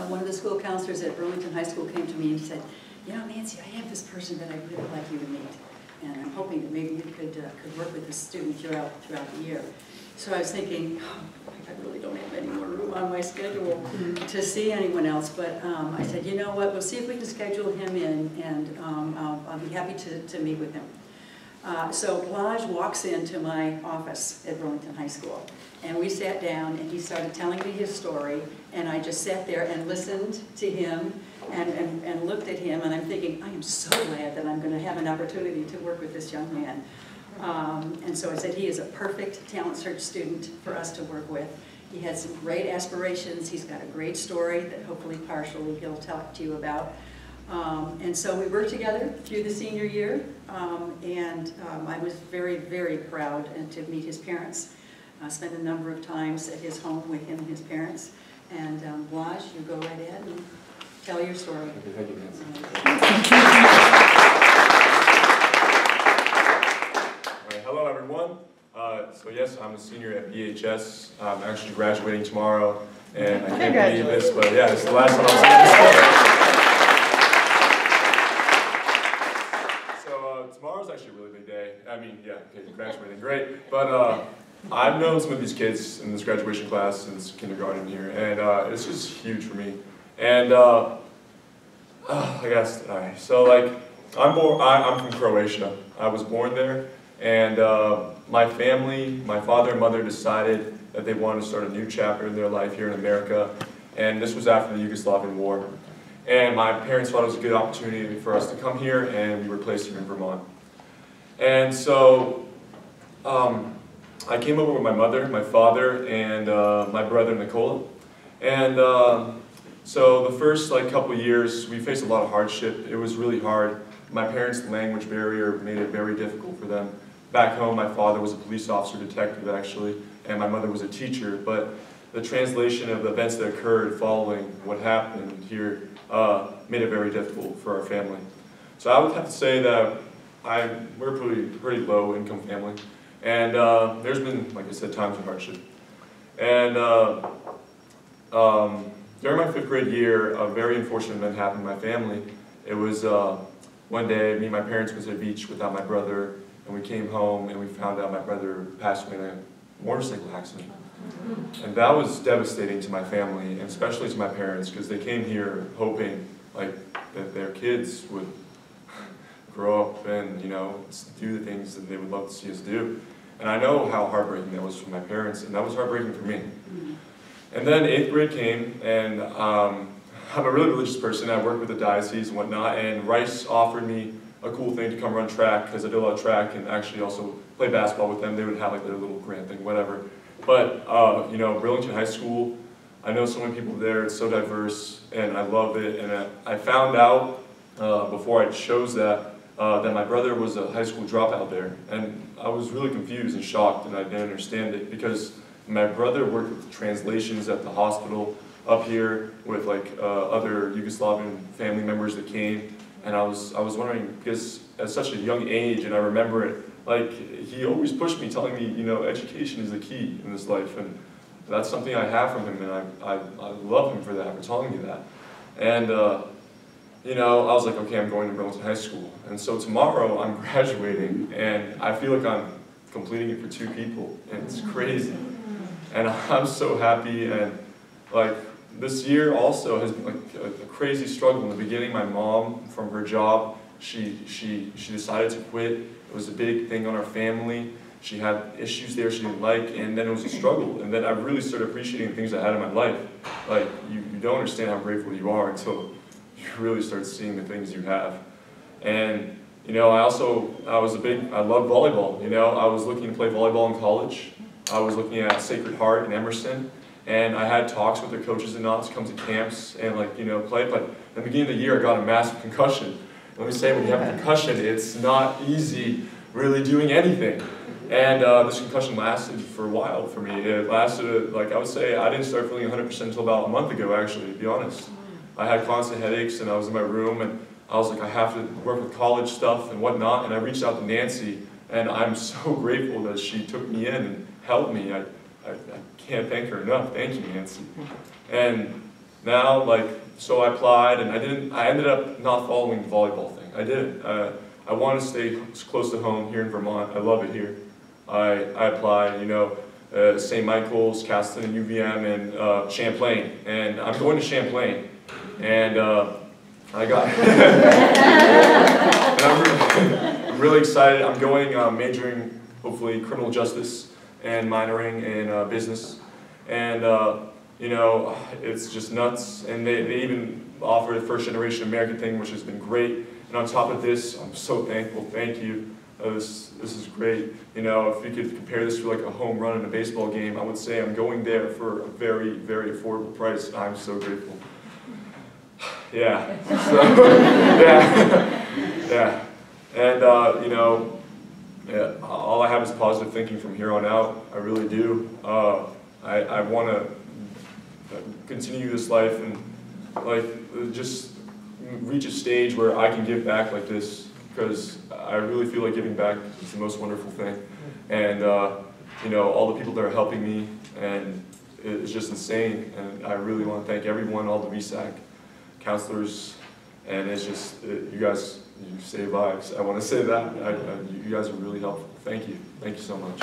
one of the school counselors at Burlington High School came to me and said, you know, Nancy, I have this person that I'd really like you to meet, and I'm hoping that maybe you could work with this student throughout the year. So I was thinking, oh, I really don't have any more room on my schedule to see anyone else, but I said, you know what, we'll see if we can schedule him in, and I'll be happy to meet with him. So Blaz walks into my office at Burlington High School, and we sat down, and he started telling me his story, and I just sat there and listened to him and looked at him, and I'm thinking, I am so glad that I'm going to have an opportunity to work with this young man. And so I said, he is a perfect talent search student for us to work with. He has some great aspirations. He's got a great story that hopefully partially he'll talk to you about. And so we worked together through the senior year, and I was very, very proud to meet his parents. I spent a number of times at his home with him and his parents. And Blaz, you go right ahead and tell your story. Okay, thank you, Nancy. All right, hello, everyone. So yes, I'm a senior at BHS. I'm actually graduating tomorrow, and I can't believe this, but yeah, it's the last time I'm saying this. So tomorrow's actually a really big day. I mean, yeah, okay, graduating, great. But I've known some of these kids in this graduation class since kindergarten here, and it's just huge for me. And I guess, all right, so like, I'm from Croatia. I was born there, and my family, my father and mother decided that they wanted to start a new chapter in their life here in America, and this was after the Yugoslavian War. And my parents thought it was a good opportunity for us to come here, and we were placed here in Vermont. And so, I came over with my mother, my father, and my brother Nicola. And so the first couple of years, we faced a lot of hardship. It was really hard. My parents' language barrier made it very difficult for them. Back home, my father was a police officer, detective actually, and my mother was a teacher. But the translation of the events that occurred following what happened here made it very difficult for our family. So I would have to say that we're a pretty low income family. And there's been, like I said, times of hardship. And during my 5th grade year, a very unfortunate event happened in my family. It was one day, me and my parents was at the beach without my brother, and we came home and we found out my brother passed away in a motorcycle accident. And that was devastating to my family, and especially to my parents, because they came here hoping that their kids would grow up and, you know, do the things that they would love to see us do. And I know how heartbreaking that was for my parents, and that was heartbreaking for me. And then 8th grade came, and I'm a really religious person. I work with the diocese and whatnot, and Rice offered me a cool thing to come run track, because I did a lot of track and actually also play basketball with them. They would have their little grant thing, whatever. But, you know, Burlington High School, I know so many people there, it's so diverse, and I love it. And I found out before I chose that my brother was a high school dropout there. And I was really confused and shocked, and I didn't understand it, because my brother worked with translations at the hospital up here with other Yugoslavian family members that came. And I was wondering, because at such a young age, and I remember it, he always pushed me, telling me, you know, education is the key in this life, and that's something I have from him, and I love him for that, for telling me that. And you know, I was like, okay, I'm going to Burlington High School, and so tomorrow I'm graduating, and I feel like I'm completing it for 2 people, and it's crazy, and I'm so happy. And this year also has been a crazy struggle. In the beginning, my mom, from her job, she decided to quit. It was a big thing on our family. She had issues there she didn't like, and then it was a struggle. And then I really started appreciating the things I had in my life. You don't understand how grateful you are until you really start seeing the things you have. And you know, I love volleyball. You know, I was looking to play volleyball in college. I was looking at Sacred Heart in Emerson. And I had talks with their coaches and not to come to camps and you know, play. But at the beginning of the year, I got a massive concussion. Let me say, when you have a concussion, it's not easy really doing anything. And this concussion lasted for a while for me. It lasted, I would say, I didn't start feeling 100% until about a month ago, actually, to be honest. I had constant headaches, and I was in my room, and I was like, I have to work with college stuff and whatnot. And I reached out to Nancy, and I'm so grateful that she took me in and helped me. I can't thank her enough. Thank you, Nancy. And now, like, so I applied, and I ended up not following the volleyball thing. I didn't. I want to stay close to home here in Vermont. I love it here. I applied, you know, St. Michael's, Castle, and UVM, and Champlain. And I'm going to Champlain. And I got, and I'm really excited. I'm going, majoring, hopefully, criminal justice and minoring in business. And, you know, it's just nuts. And they even offer the first generation American thing, which has been great. And on top of this, I'm so thankful. Thank you. This is great. You know, if you could compare this to like a home run in a baseball game, I would say I'm going there for a very, very affordable price. I'm so grateful. Yeah. So, yeah. Yeah. And, you know, yeah, all I have is positive thinking from here on out. I really do. I want to continue this life and, like, just reach a stage where I can give back like this, because I really feel like giving back is the most wonderful thing. And, you know, all the people that are helping me, and it's just insane. And I really want to thank everyone, all the VSAC counselors, and it's just, you guys, you save lives. I want to say that. You guys are really helpful. Thank you. Thank you so much.